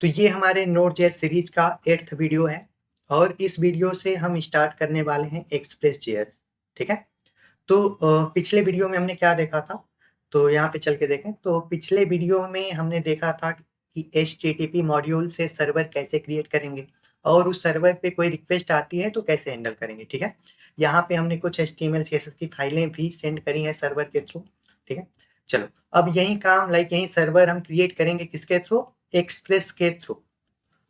तो ये हमारे नोड.js सीरीज का 8th वीडियो है और इस वीडियो से हम स्टार्ट करने वाले हैं एक्सप्रेस.js। ठीक है। तो पिछले वीडियो में हमने क्या देखा था, तो यहाँ पे चल के देखें। तो पिछले वीडियो में हमने देखा था कि HTTP मॉड्यूल से सर्वर कैसे क्रिएट करेंगे और उस सर्वर पे कोई रिक्वेस्ट आती है तो कैसे हैंडल करेंगे। ठीक है। यहाँ पे हमने कुछ HTML CSS की फाइलें भी सेंड करी हैं सर्वर के थ्रू। ठीक है। चलो अब यही काम यही सर्वर हम क्रिएट करेंगे किसके थ्रू, एक्सप्रेस के थ्रू।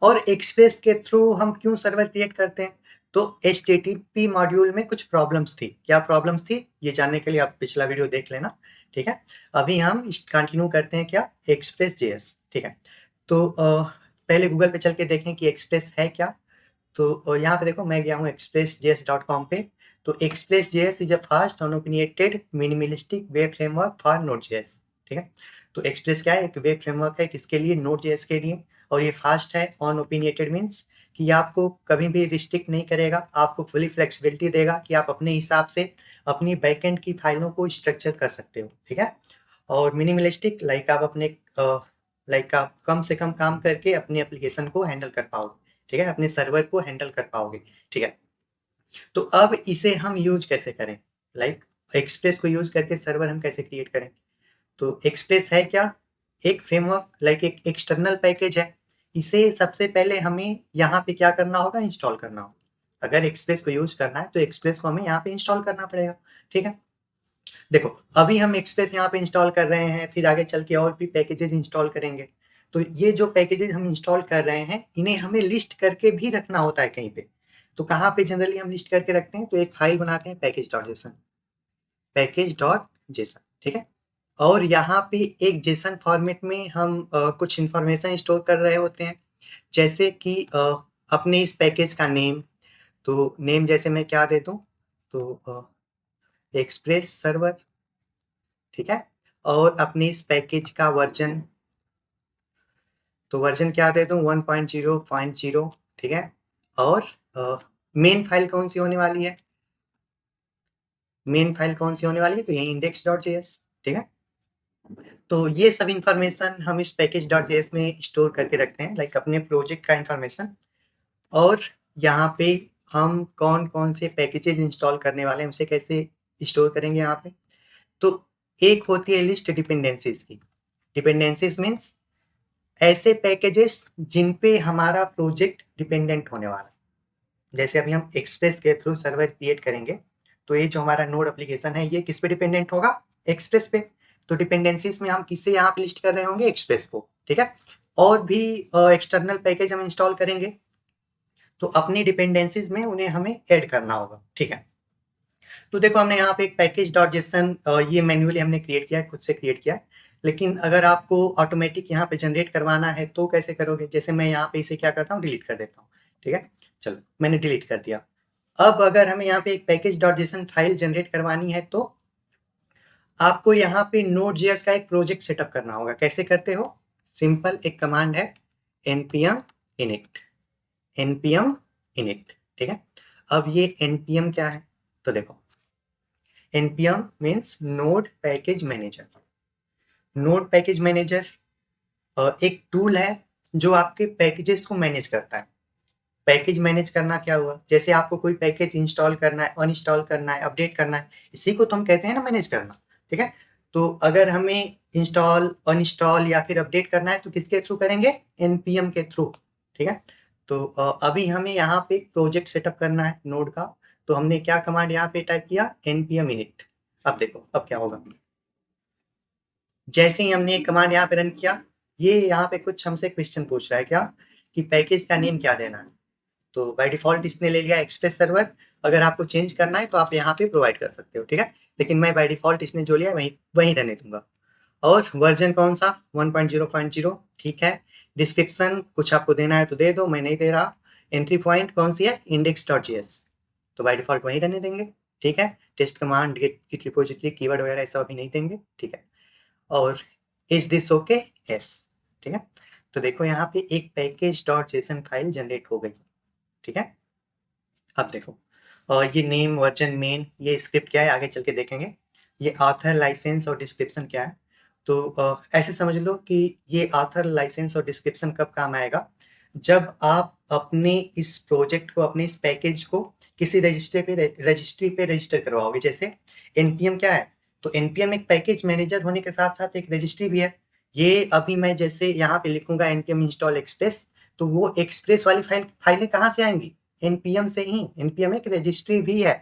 और एक्सप्रेस के थ्रू हम क्यों सर्वर क्रिएट करते हैं, तो HTTP मॉड्यूल में कुछ प्रॉब्लम्स थी। क्या प्रॉब्लम्स थी ये जानने के लिए आप पिछला वीडियो देख लेना। ठीक है। अभी हम कंटिन्यू करते हैं क्या, एक्सप्रेस.js। ठीक है। तो पहले गूगल पे चल के देखें कि एक्सप्रेस है क्या। तो यहाँ पे देखो, मैं गया हूँ expressjs.com पे। तो एक्सप्रेस.js is a fast unopinionated minimalistic web framework for नोड.js। ठीक है। तो एक्सप्रेस क्या है, एक वेब फ्रेमवर्क है किसके लिए, नोड.js के लिए। और ये फास्ट है, अनओपिनियटेड मीन्स कि आपको कभी भी रिस्ट्रिक्ट नहीं करेगा, आपको फुली फ्लेक्सिबिलिटी देगा कि आप अपने हिसाब से अपनी बैकएंड की फाइलों को स्ट्रक्चर कर सकते हो। ठीक है। और मिनिमलिस्टिक आप अपने आप कम से कम काम करके अपनी एप्लीकेशन को हैंडल कर पाओगे। ठीक है, अपने सर्वर को हैंडल कर पाओगे। ठीक है। तो अब इसे हम यूज कैसे करें, एक्सप्रेस को यूज करके सर्वर हम कैसे क्रिएट करें। तो एक्सप्रेस है क्या, एक फ्रेमवर्क एक एक्सटर्नल पैकेज है। इसे सबसे पहले हमें यहाँ पे क्या करना होगा, इंस्टॉल करना होगा। अगर एक्सप्रेस को यूज करना है तो एक्सप्रेस को हमें यहाँ पे इंस्टॉल करना पड़ेगा। ठीक है। देखो अभी हम एक्सप्रेस यहाँ पे इंस्टॉल कर रहे हैं, फिर आगे चल के और भी पैकेजेस इंस्टॉल करेंगे। तो ये जो पैकेजेस हम इंस्टॉल कर रहे हैं इन्हें हमें लिस्ट करके भी रखना होता है कहीं पे। तो कहाँ पे जनरली हम लिस्ट करके रखते हैं, तो एक फाइल बनाते हैं पैकेज.json, पैकेज.json। ठीक है। और यहाँ पे एक जेसन फॉर्मेट में हम कुछ इंफॉर्मेशन स्टोर कर रहे होते हैं, जैसे कि अपने इस पैकेज का नेम। तो नेम जैसे मैं क्या दे दूँ, तो एक्सप्रेस सर्वर। ठीक है। और अपने इस पैकेज का वर्जन, तो वर्जन क्या दे दूं, 1.0.0। ठीक है। और मेन फाइल कौन सी होने वाली है, मेन फाइल कौन सी होने वाली है, तो ये index.js। ठीक है। तो ये सब इंफॉर्मेशन हम इस पैकेज.js में स्टोर करके रखते हैं, अपने प्रोजेक्ट का इंफॉर्मेशन। और यहाँ पे हम कौन कौन से पैकेजेस इंस्टॉल करने वाले हैं उसे कैसे स्टोर करेंगे यहाँ पे। तो एक होती है लिस्ट डिपेंडेंसीज की। डिपेंडेंसीज मीन्स ऐसे पैकेजेस जिन पे हमारा प्रोजेक्ट डिपेंडेंट होने वाला है। जैसे अभी हम एक्सप्रेस के थ्रू सर्वर क्रिएट करेंगे, तो ये जो हमारा नोड एप्लीकेशन है ये किस पे डिपेंडेंट होगा, एक्सप्रेस पे। तो डिपेंडेंसीज में हम किससे यहाँ पे लिस्ट कर रहे होंगे, एक्सप्रेस को। ठीक है। और भी एक्सटर्नल पैकेज हम इंस्टॉल करेंगे तो अपनी डिपेंडेंसीज में उन्हें हमें ऐड करना होगा। ठीक है। तो देखो हमने यहाँ पे एक पैकेज.json ये मैन्युअली हमने क्रिएट किया है, खुद से क्रिएट किया है। लेकिन अगर आपको ऑटोमेटिक यहाँ पे जनरेट करवाना है तो कैसे करोगे, जैसे मैं यहाँ पे इसे क्या करता हूँ, डिलीट कर देता हूँ। ठीक है। चलो मैंने डिलीट कर दिया। अब अगर हमें यहाँ पे एक पैकेज.json फाइल जनरेट करवानी है तो आपको यहाँ पे Node.js का एक प्रोजेक्ट सेटअप करना होगा। कैसे करते हो, सिंपल एक कमांड है npm init, npm init। ठीक है। अब ये npm क्या है, तो देखो npm means node package manager. Node package manager एक टूल है जो आपके पैकेजेस को मैनेज करता है। पैकेज मैनेज करना क्या हुआ, जैसे आपको कोई पैकेज इंस्टॉल करना है, अनइंस्टॉल करना है, अपडेट करना है, इसी को तो हम कहते हैं ना मैनेज करना। ठीक है। तो अगर हमें इंस्टॉल, अनइंस्टॉल या फिर अपडेट करना है तो किसके थ्रू करेंगे, npm के थ्रू। ठीक है। तो अभी हमें यहाँ पे प्रोजेक्ट सेटअप करना है नोड का। तो हमने क्या कमांड यहाँ पे टाइप किया, npm init। अब देखो अब क्या होगा, जैसे ही हमने एक कमांड यहाँ पे रन किया, ये यहाँ पे कुछ हमसे क्वेश्चन पूछ रहा है क्या, कि पैकेज का नेम क्या देना है। तो बाय डिफॉल्ट इसने ले लिया एक्सप्रेस सर्वर। अगर आपको चेंज करना है तो आप यहाँ पे प्रोवाइड कर सकते हो। ठीक है। लेकिन मैं बाय डिफॉल्ट इसने जो लिया वही वही रहने दूंगा। और वर्जन कौन सा, 1.0.0। ठीक है। डिस्क्रिप्शन कुछ आपको देना है तो दे दो, मैं नहीं दे रहा। एंट्री पॉइंट कौन सी है, index.js। तो बाय डिफॉल्ट वही रहने देंगे। ठीक है। Test command, git repository, keyword वगैरह ऐसा अभी नहीं देंगे। ठीक है। और इज दिस ओके, यस। ठीक है। तो देखो यहाँ पे एक पैकेज.json फाइल जनरेट हो गई। ठीक है। अब देखो ये नेम, वर्जन, मेन, ये स्क्रिप्ट क्या है आगे चल के देखेंगे। ये ऑथर, लाइसेंस और डिस्क्रिप्शन क्या है। तो ऐसे समझ लो कि ये ऑथर लाइसेंस और डिस्क्रिप्शन कब काम आएगा, जब आप अपने इस प्रोजेक्ट को, अपने इस पैकेज को किसी रजिस्ट्री पे रजिस्टर करवाओगे। जैसे एनपीएम क्या है, तो एनपीएम एक पैकेज मैनेजर होने के साथ साथ एक रजिस्ट्री भी है। ये अभी मैं जैसे यहाँ पे लिखूंगा एनपीएम इंस्टॉल एक्सप्रेस, तो वो एक्सप्रेस वाली फाइलें कहाँ से आएंगी, एनपीएम से ही। एनपीएम एक रजिस्ट्री भी है,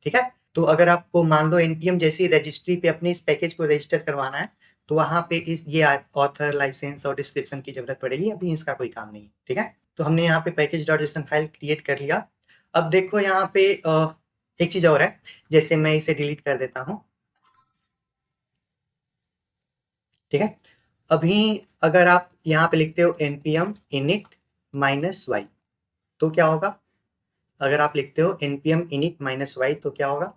ठीक है। तो अगर आपको मान लो एनपीएम जैसी रजिस्ट्री पे अपने इस पैकेज को रजिस्टर करवाना है, तो वहां पे इस ये ऑथर लाइसेंस और डिस्क्रिप्शन की जरूरत पड़ेगी। अभी इसका कोई काम नहीं है, ठीक है। तो हमने यहाँ पे package dot JSON file create कर लिया। अब देखो यहाँ पे एक चीज और है, जैसे मैं इसे डिलीट कर देता हूँ, ठीक है। अभी अगर आप यहाँ पे लिखते हो npm init -y, तो क्या होगा? अगर आप लिखते हो npm init -y तो क्या होगा?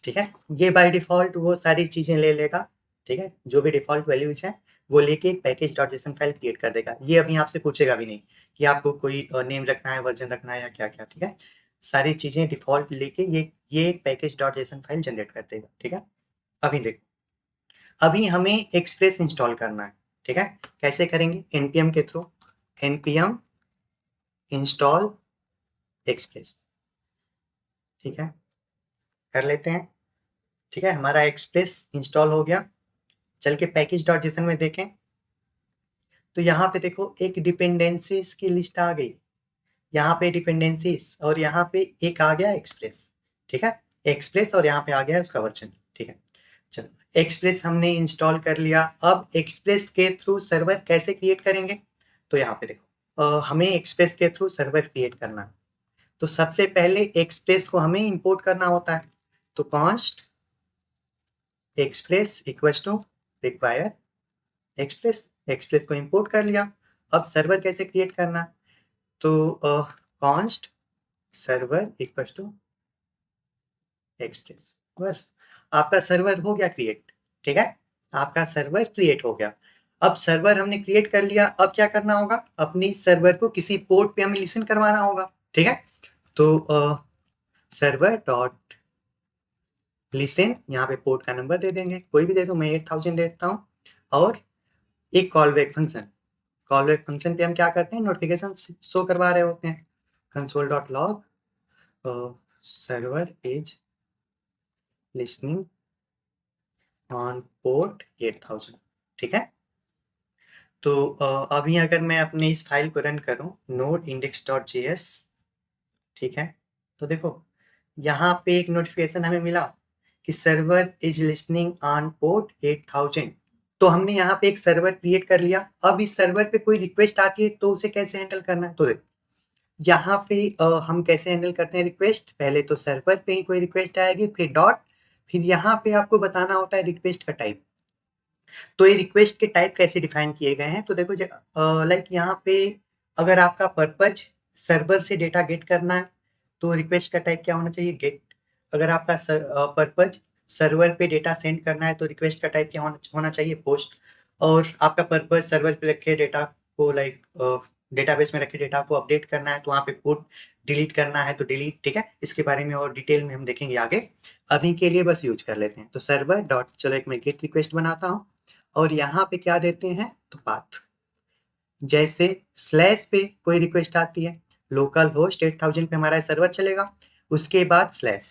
ठीक है, ये बाय डिफॉल्ट वो सारी चीजें ले लेगा, ठीक है। जो भी डिफॉल्ट वैल्यूज है वो लेके एक package dot JSON file create कर देगा। ये अभी आपसे पूछेगा भी नहीं कि आपको कोई नेम रखना है, वर्जन रखना है या क्या क्या, ठीक है। सारी चीजें डिफॉल्ट लेके ये एक package dot JSON file generate कर देगा, ठीक है। अभी देखो, अभी हमें एक्सप्रेस इंस्टॉल करना है, ठीक है। कैसे करेंगे? npm के थ्रू, npm इंस्टॉल एक्सप्रेस, ठीक है, कर लेते हैं। ठीक है, हमारा एक्सप्रेस इंस्टॉल हो गया। चल के पैकेज डॉट जेसन में देखें, तो यहाँ पे देखो एक डिपेंडेंसीज की लिस्ट आ गई, यहाँ पे डिपेंडेंसीज, और यहाँ पे एक आ गया एक्सप्रेस, ठीक है। एक्सप्रेस और यहाँ पे आ गया उसका वर्जन, ठीक है। चलो, एक्सप्रेस हमने इंस्टॉल कर लिया। अब एक्सप्रेस के थ्रू सर्वर कैसे क्रिएट करेंगे? तो यहाँ पे देखो, हमें एक्सप्रेस के थ्रू सर्वर क्रिएट करना है। तो सबसे पहले एक्सप्रेस को हमें इंपोर्ट करना होता है। तो const express equals to require express, express को इंपोर्ट कर लिया। अब सर्वर कैसे क्रिएट करना? तो const server equals to express, बस आपका सर्वर हो गया क्रिएट, ठीक है। आपका सर्वर क्रिएट हो गया। अब सर्वर हमने क्रिएट कर लिया, अब क्या करना होगा? अपनी सर्वर को किसी पोर्ट पे हमें लिसन करवाना होगा, ठीक है। तो सर्वर डॉट लिसन, यहाँ पे पोर्ट का नंबर दे देंगे, कोई भी दे दो, मैं 8000 देता हूँ। और एक call back function, call back function पे हम क्या करते हैं? नोटिफिकेशन शो करवा रहे होते हैं। Console dot log server is listening on port 8000, ठीक है। तो अभी अगर मैं अपने इस फाइल को रन करूं node index.js, ठीक है, तो देखो यहाँ पे एक नोटिफिकेशन हमें मिला कि server is listening on port 8000। तो हमने यहाँ पे एक सर्वर क्रिएट कर लिया। अब इस सर्वर पे कोई रिक्वेस्ट आती है तो उसे कैसे हैंडल करना है? तो देखो यहाँ पे हम कैसे हैंडल करते हैं रिक्वेस्ट। पहले तो सर्वर पे ही कोई रिक्वेस्ट आएगी, फिर डॉट, फिर यहाँ पे आपको बताना होता है रिक्वेस्ट का टाइप। तो ये रिक्वेस्ट के टाइप कैसे डिफाइन किए गए हैं? तो देखो, लाइक यहाँ पे अगर आपका पर्पज सर्वर से डेटा गेट करना है तो रिक्वेस्ट का टाइप क्या होना चाहिए? गेट। अगर आपका पर्पज सर्वर पे डेटा सेंड करना है तो रिक्वेस्ट का टाइप क्या होना चाहिए? पोस्ट। और आपका पर्पज सर्वर पे रखे डेटा को, लाइक डेटाबेस में रखे डेटा को अपडेट करना है तो वहाँ पे पुट, डिलीट करना है तो डिलीट, ठीक है। इसके बारे में और डिटेल में हम देखेंगे आगे। अभी के लिए बस यूज कर लेते हैं। तो सर्वर डॉट, चलो एक मैं गेट रिक्वेस्ट बनाता हूँ और यहाँ पे क्या देते हैं? तो पाथ। जैसे स्लैश पे कोई रिक्वेस्ट आती है, लोकल होस्ट 8000 पे हमारा सर्वर चलेगा। उसके बाद स्लैश,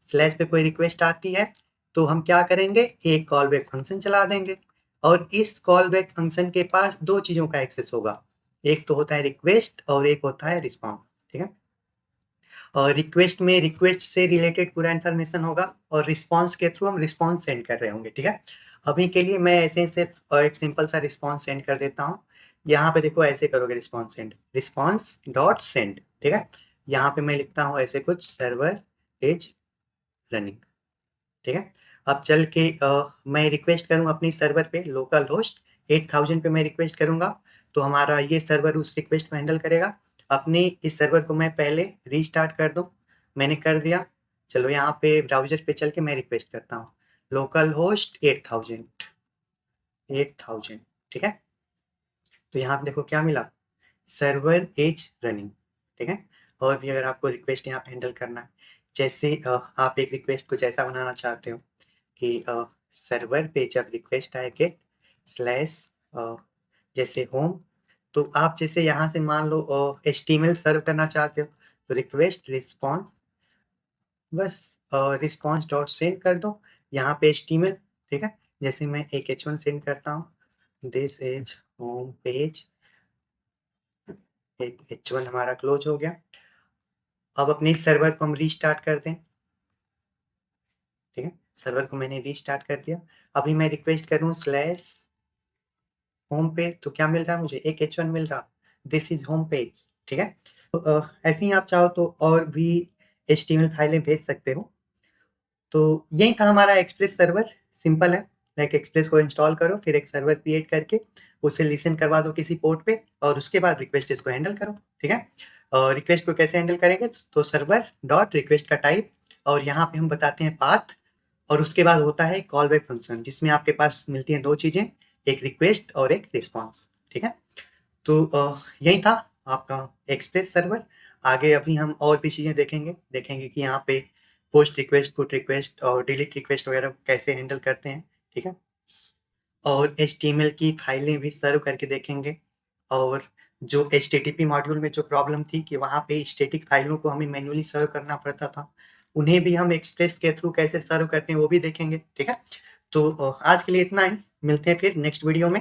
स्लैश पे कोई रिक्वेस्ट आती है तो हम क्या करेंगे? एक कॉल बैक फंक्शन चला देंगे। और इस कॉल बैक फंक्शन के पास दो चीजों का एक्सेस होगा, एक तो होता है रिक्वेस्ट और एक होता है रिस्पॉन्स, ठीक है। और रिक्वेस्ट में रिक्वेस्ट से रिलेटेड पूरा इन्फॉर्मेशन होगा और रिस्पॉन्स के थ्रू हम रिस्पॉन्स सेंड कर रहे होंगे, ठीक है। अभी के लिए मैं ऐसे सिर्फ एक सिंपल सा रिस्पॉन्स सेंड कर देता हूँ। यहाँ पे देखो ऐसे करोगे response send, response dot send, ठीक है। यहाँ पे मैं लिखता हूँ ऐसे कुछ, सर्वर इज रनिंग, ठीक है। अब चल के मैं रिक्वेस्ट करूँ अपनी सर्वर पे, लोकल होस्ट 8000 पे मैं रिक्वेस्ट करूंगा तो हमारा ये सर्वर उस रिक्वेस्ट को हैंडल करेगा। अपने इस सर्वर को मैं पहले रीस्टार्ट कर दूं, मैंने कर दिया। चलो यहाँ पे ब्राउजर पे चल के मैं रिक्वेस्ट करता हूँ लोकल होस्ट 8000, 8000, ठीक है। तो यहाँ पे देखो क्या मिला? सर्वर इज रनिंग, ठीक है। और भी अगर आपको रिक्वेस्ट यहाँ पे हैंडल करना है, जैसे आप एक रिक्वेस्ट कुछ ऐसा बनाना चाहते हो कि सर्वर पे जब रिक्वेस्ट आए गेट स्लैश जैसे होम, तो आप जैसे यहाँ से मान लो HTML सर्व करना चाहते हो तो रिक्वेस्ट रिस्पॉन्स, बस रिस्पॉन्स डॉट सेंड कर दो यहाँ पे HTML, ठीक है। जैसे मैं एक H1 सेंड करता हूँ, दिस इज होम पेज, एक H1 हमारा क्लोज हो गया। अब अपने सर्वर को हम रीस्टार्ट कर दें, ठीक है। सर्वर को मैंने रीस्टार्ट कर दिया। अभी मैं रिक्वेस्ट करूँ स्लैश होम पे, तो क्या मिल रहा है मुझे, एक H1 मिल रहा, दिस इज होम पेज, ठीक है। तो ऐसे ही आप चाहो तो और भी HTML फाइलें भेज सकते हो। तो यही था हमारा एक्सप्रेस सर्वर, सिंपल है। लाइक एक्सप्रेस को इंस्टॉल करो, फिर एक सर्वर क्रिएट करके उसे लिसन करवा दो किसी पोर्ट पे, और उसके बाद रिक्वेस्ट इसको हैंडल करो, ठीक है। और रिक्वेस्ट को कैसे हैंडल करेंगे, तो सर्वर डॉट रिक्वेस्ट का टाइप, और यहाँ पे हम बताते हैं पाथ, और उसके बाद होता है कॉल बैक फंक्शन, जिसमें आपके पास मिलती हैं दो चीज़ें, एक रिक्वेस्ट और एक रिस्पॉन्स, ठीक है। तो यही था आपका एक्सप्रेस सर्वर। आगे अभी हम और भी चीज़ें देखेंगे कि यहाँ पे पोस्ट रिक्वेस्ट, पुट रिक्वेस्ट और डिलीट रिक्वेस्ट वगैरह कैसे हैंडल करते हैं, ठीक है। और HTML की फाइलें भी सर्व करके देखेंगे, और जो HTTP मॉड्यूल में जो प्रॉब्लम थी कि वहाँ पे स्टैटिक फाइलों को हमें मैन्युअली सर्व करना पड़ता था, उन्हें भी हम एक्सप्रेस के थ्रू कैसे सर्व करते हैं वो भी देखेंगे, ठीक है। तो आज के लिए इतना ही, मिलते हैं फिर नेक्स्ट वीडियो में।